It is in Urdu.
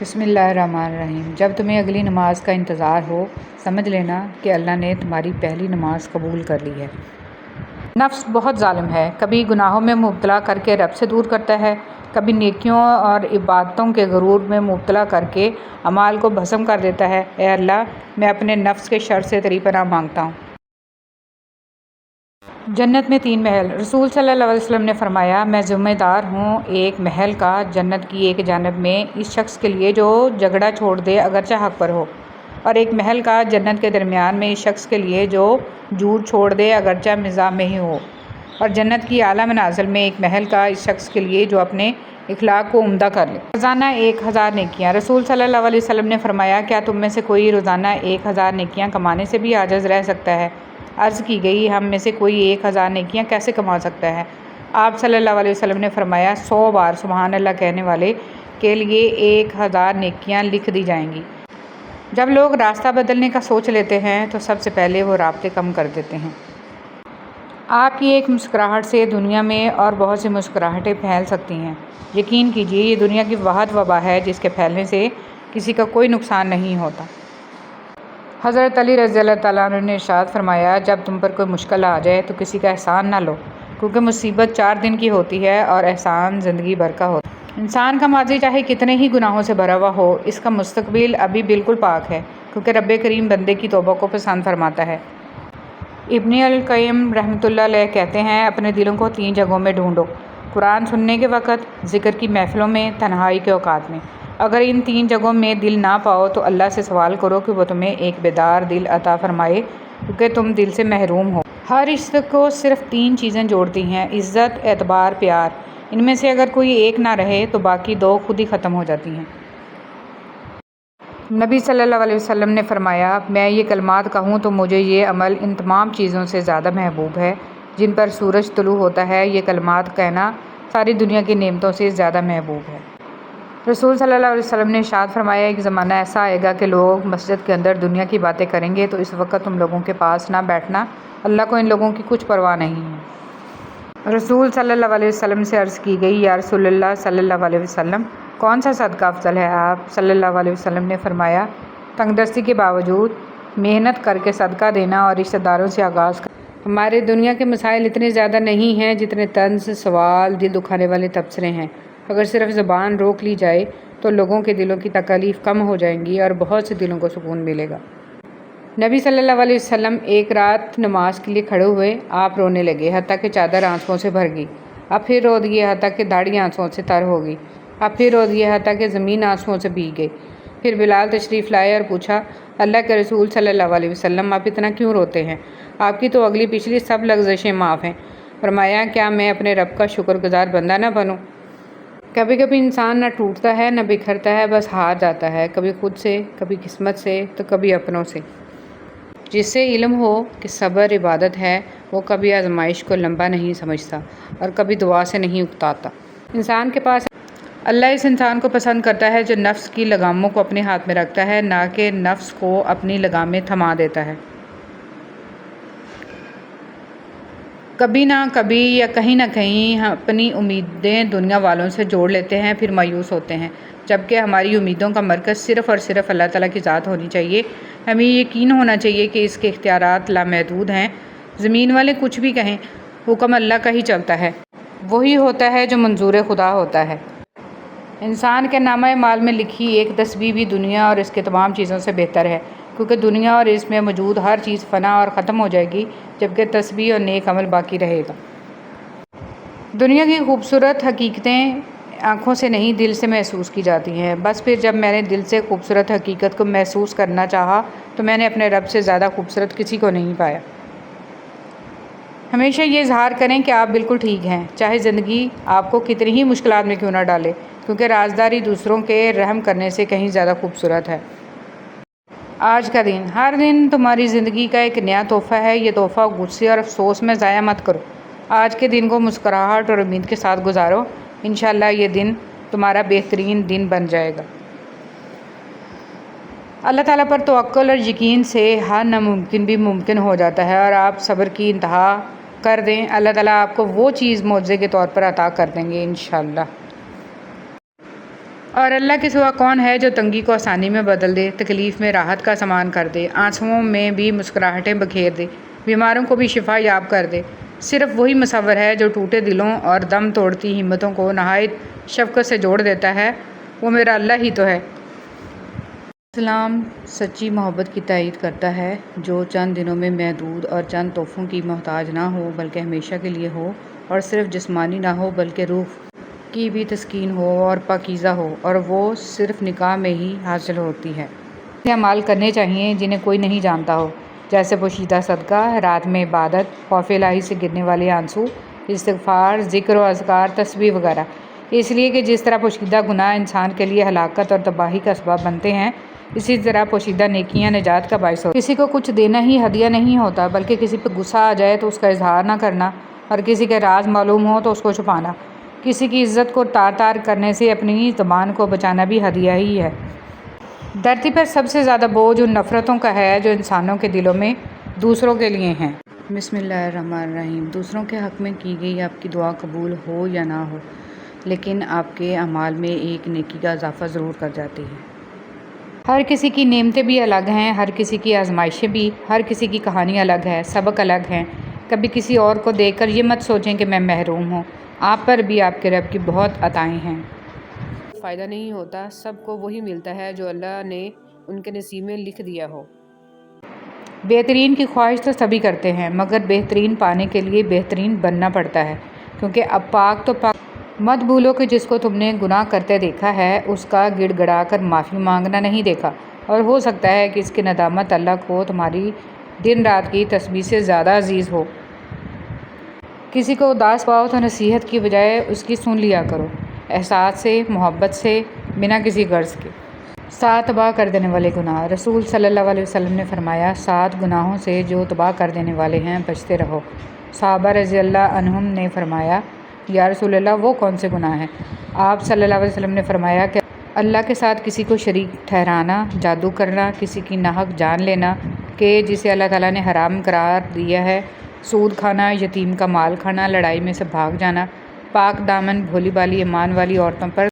بسم اللہ الرحمن الرحیم۔ جب تمہیں اگلی نماز کا انتظار ہو، سمجھ لینا کہ اللہ نے تمہاری پہلی نماز قبول کر لی ہے۔ نفس بہت ظالم ہے، کبھی گناہوں میں مبتلا کر کے رب سے دور کرتا ہے، کبھی نیکیوں اور عبادتوں کے غرور میں مبتلا کر کے اعمال کو بھسم کر دیتا ہے۔ اے اللہ، میں اپنے نفس کے شر سے تیری پناہ مانگتا ہوں۔ جنت میں 3 محل۔ رسول صلی اللہ علیہ وسلم نے فرمایا، میں ذمہ دار ہوں ایک محل کا جنت کی ایک جانب میں اس شخص کے لیے جو جھگڑا چھوڑ دے اگرچہ حق پر ہو، اور ایک محل کا جنت کے درمیان میں اس شخص کے لیے جو جھوٹ چھوڑ دے اگرچہ مزاح میں ہی ہو، اور جنت کی اعلیٰ منازل میں ایک محل کا اس شخص کے لیے جو اپنے اخلاق کو عمدہ کر لے۔ روزانہ 1000 نیکیاں۔ رسول صلی اللہ علیہ وسلم نے فرمایا، کیا تم میں سے کوئی روزانہ 1000 نیکیاں کمانے سے بھی عاجز رہ سکتا ہے؟ عرض کی گئی، ہم میں سے کوئی 1000 نیکیاں کیسے کما سکتا ہے؟ آپ صلی اللہ علیہ وسلم نے فرمایا، 100 بار سبحان اللہ کہنے والے کے لیے 1000 نیکیاں لکھ دی جائیں گی۔ جب لوگ راستہ بدلنے کا سوچ لیتے ہیں تو سب سے پہلے وہ رابطے کم کر دیتے ہیں۔ آپ کی ایک مسکراہٹ سے دنیا میں اور بہت سی مسکراہٹیں پھیل سکتی ہیں۔ یقین کیجیے، یہ دنیا کی واحد وبا ہے جس کے پھیلنے سے کسی کا کوئی نقصان نہیں ہوتا۔ حضرت علی رضی اللہ تعالیٰ عنہ نے ارشاد فرمایا، جب تم پر کوئی مشکل آ جائے تو کسی کا احسان نہ لو، کیونکہ مصیبت 4 دن کی ہوتی ہے اور احسان زندگی بھر کا ہوتا ہے۔ انسان کا ماضی چاہے کتنے ہی گناہوں سے بھرا ہوا ہو، اس کا مستقبل ابھی بالکل پاک ہے، کیونکہ رب کریم بندے کی توبہ کو پسند فرماتا ہے۔ ابن القیم رحمۃ اللہ علیہ کہتے ہیں، اپنے دلوں کو 3 جگہوں میں ڈھونڈو: قرآن سننے کے وقت، ذکر کی محفلوں میں، تنہائی کے اوقات میں۔ اگر ان 3 جگہوں میں دل نہ پاؤ تو اللہ سے سوال کرو کہ وہ تمہیں ایک بیدار دل عطا فرمائے، کیونکہ تم دل سے محروم ہو۔ ہر رشتے کو صرف 3 چیزیں جوڑتی ہیں: عزت، اعتبار، پیار۔ ان میں سے اگر کوئی ایک نہ رہے تو باقی 2 خود ہی ختم ہو جاتی ہیں۔ نبی صلی اللہ علیہ وسلم نے فرمایا، میں یہ کلمات کہوں تو مجھے یہ عمل ان تمام چیزوں سے زیادہ محبوب ہے جن پر سورج طلوع ہوتا ہے۔ یہ کلمات کہنا ساری دنیا کی نعمتوں سے زیادہ محبوب ہے۔ رسول صلی اللہ علیہ وسلم نے ارشاد فرمایا، ایک زمانہ ایسا آئے گا کہ لوگ مسجد کے اندر دنیا کی باتیں کریں گے تو اس وقت تم لوگوں کے پاس نہ بیٹھنا، اللہ کو ان لوگوں کی کچھ پرواہ نہیں ہے۔ رسول صلی اللہ علیہ وسلم سے عرض کی گئی، یا رسول اللہ صلی اللہ علیہ وسلم، کون سا صدقہ افضل ہے؟ آپ صلی اللہ علیہ وسلم نے فرمایا، تنگ دستی کے باوجود محنت کر کے صدقہ دینا اور رشتہ داروں سے آغاز کرنا۔ ہمارے دنیا کے مسائل اتنے زیادہ نہیں ہیں جتنے طنز، سوال، دل دکھانے والے تبصرے ہیں۔ اگر صرف زبان روک لی جائے تو لوگوں کے دلوں کی تکالیف کم ہو جائیں گی اور بہت سے دلوں کو سکون ملے گا۔ نبی صلی اللہ علیہ وسلم ایک رات نماز کے لیے کھڑے ہوئے، آپ رونے لگے حتیٰ کہ چادر آنسوؤں سے بھر گئی۔ اب پھر رو دیے حتیٰ کہ داڑھی آنسوؤں سے تر ہو گئی۔ اب پھر رو دیے حتیٰ کہ زمین آنسوؤں سے بھیگ گئی۔ پھر بلال تشریف لائے اور پوچھا، اللہ کے رسول صلی اللہ علیہ وسلم، آپ اتنا کیوں روتے ہیں؟ آپ کی تو اگلی پچھلی سب لغزشیں معاف ہیں۔ فرمایا، کیا میں اپنے رب کا شکر گزار بندہ نہ بنوں؟ کبھی کبھی انسان نہ ٹوٹتا ہے نہ بکھرتا ہے، بس ہار جاتا ہے، کبھی خود سے، کبھی قسمت سے، تو کبھی اپنوں سے۔ جس سے علم ہو کہ صبر عبادت ہے، وہ کبھی آزمائش کو لمبا نہیں سمجھتا اور کبھی دعا سے نہیں اکتاتا۔ انسان کے پاس اللہ اس انسان کو پسند کرتا ہے جو نفس کی لگاموں کو اپنے ہاتھ میں رکھتا ہے، نہ کہ نفس کو اپنی لگامیں تھما دیتا ہے۔ کبھی نہ کبھی یا کہیں نہ کہیں ہم اپنی امیدیں دنیا والوں سے جوڑ لیتے ہیں، پھر مایوس ہوتے ہیں، جبکہ ہماری امیدوں کا مرکز صرف اور صرف اللہ تعالیٰ کی ذات ہونی چاہیے۔ ہمیں یقین ہونا چاہیے کہ اس کے اختیارات لامحدود ہیں۔ زمین والے کچھ بھی کہیں، حکم اللہ کا ہی چلتا ہے، وہی ہوتا ہے جو منظور خدا ہوتا ہے۔ انسان کے نامہ مال میں لکھی ایک تسبیح بھی دنیا اور اس کے تمام چیزوں سے بہتر ہے، کیونکہ دنیا اور اس میں موجود ہر چیز فنا اور ختم ہو جائے گی، جبکہ تسبیح اور نیک عمل باقی رہے گا۔ دنیا کی خوبصورت حقیقتیں آنکھوں سے نہیں دل سے محسوس کی جاتی ہیں۔ بس پھر جب میں نے دل سے خوبصورت حقیقت کو محسوس کرنا چاہا تو میں نے اپنے رب سے زیادہ خوبصورت کسی کو نہیں پایا۔ ہمیشہ یہ اظہار کریں کہ آپ بالکل ٹھیک ہیں، چاہے زندگی آپ کو کتنی ہی مشکلات میں کیوں نہ ڈالے، کیونکہ رازداری دوسروں کے رحم کرنے سے کہیں زیادہ خوبصورت ہے۔ آج کا دن، ہر دن تمہاری زندگی کا ایک نیا تحفہ ہے۔ یہ تحفہ غصے اور افسوس میں ضائع مت کرو۔ آج کے دن کو مسکراہٹ اور امید کے ساتھ گزارو، انشاءاللہ یہ دن تمہارا بہترین دن بن جائے گا۔ اللہ تعالیٰ پر توکل اور یقین سے ہر ناممکن بھی ممکن ہو جاتا ہے، اور آپ صبر کی انتہا کر دیں، اللہ تعالیٰ آپ کو وہ چیز معجزے کے طور پر عطا کر دیں گے انشاءاللہ۔ اور اللہ کے سوا کون ہے جو تنگی کو آسانی میں بدل دے، تکلیف میں راحت کا سامان کر دے، آنسوؤں میں بھی مسکراہٹیں بکھیر دے، بیماروں کو بھی شفا یاب کر دے۔ صرف وہی مصور ہے جو ٹوٹے دلوں اور دم توڑتی ہمتوں کو نہایت شفقت سے جوڑ دیتا ہے، وہ میرا اللہ ہی تو ہے۔ اسلام سچی محبت کی تائید کرتا ہے جو چند دنوں میں محدود اور چند تحفوں کی محتاج نہ ہو بلکہ ہمیشہ کے لیے ہو، اور صرف جسمانی نہ ہو بلکہ روح کی بھی تسکین ہو اور پاکیزہ ہو، اور وہ صرف نکاح میں ہی حاصل ہوتی ہے۔ ایسے اعمال کرنے چاہیے جنہیں کوئی نہیں جانتا ہو، جیسے پوشیدہ صدقہ، رات میں عبادت، خوف الہی سے گرنے والے آنسو، استغفار، ذکر و اذکار، تسبیح وغیرہ، اس لیے کہ جس طرح پوشیدہ گناہ انسان کے لیے ہلاکت اور تباہی کا سبب بنتے ہیں، اسی طرح پوشیدہ نیکیاں نجات کا باعث ہوتی ہیں۔ کسی کو کچھ دینا ہی ہدیہ نہیں ہوتا، بلکہ کسی پہ غصہ آ جائے تو اس کا اظہار نہ کرنا، اور کسی کے راز معلوم ہو تو اس کو چھپانا، کسی کی عزت کو تار تار کرنے سے اپنی زبان کو بچانا بھی ہدیہ ہی ہے۔ دھرتی پر سب سے زیادہ بوجھ ان نفرتوں کا ہے جو انسانوں کے دلوں میں دوسروں کے لیے ہیں۔ بسم اللہ الرحمن الرحیم۔ دوسروں کے حق میں کی گئی آپ کی دعا قبول ہو یا نہ ہو، لیکن آپ کے اعمال میں ایک نیکی کا اضافہ ضرور کر جاتی ہے۔ ہر کسی کی نعمتیں بھی الگ ہیں، ہر کسی کی آزمائشیں بھی، ہر کسی کی کہانی الگ ہے، سبق الگ ہیں۔ کبھی کسی اور کو دیکھ کر یہ مت سوچیں کہ میں محروم ہوں، آپ پر بھی آپ کے رب کی بہت عطائیں ہیں۔ فائدہ نہیں ہوتا، سب کو وہی ملتا ہے جو اللہ نے ان کے نصیب میں لکھ دیا ہو۔ بہترین کی خواہش تو سبھی کرتے ہیں، مگر بہترین پانے کے لیے بہترین بننا پڑتا ہے، کیونکہ اب پاک تو پاک۔ مت بھولو کہ جس کو تم نے گناہ کرتے دیکھا ہے اس کا گڑ گڑا کر معافی مانگنا نہیں دیکھا، اور ہو سکتا ہے کہ اس کی ندامت اللہ کو تمہاری دن رات کی تسبیح سے زیادہ عزیز ہو۔ کسی کو اداس پاؤ تو نصیحت کی بجائے اس کی سن لیا کرو، احساس سے، محبت سے، بنا کسی غرض کے۔ 7 تباہ کر دینے والے گناہ۔ رسول صلی اللہ علیہ وسلم نے فرمایا، 7 گناہوں سے جو تباہ کر دینے والے ہیں بچتے رہو۔ صحابہ رضی اللہ عنہم نے فرمایا، یا رسول اللہ وہ کون سے گناہ ہیں؟ آپ صلی اللہ علیہ وسلم نے فرمایا کہ اللہ کے ساتھ کسی کو شریک ٹھہرانا، جادو کرنا، کسی کی ناحق جان لینا کہ جسے اللہ تعالیٰ نے حرام قرار دیا ہے، سود کھانا، یتیم کا مال کھانا، لڑائی میں سے بھاگ جانا، پاک دامن بھولی بالی ایمان والی عورتوں پر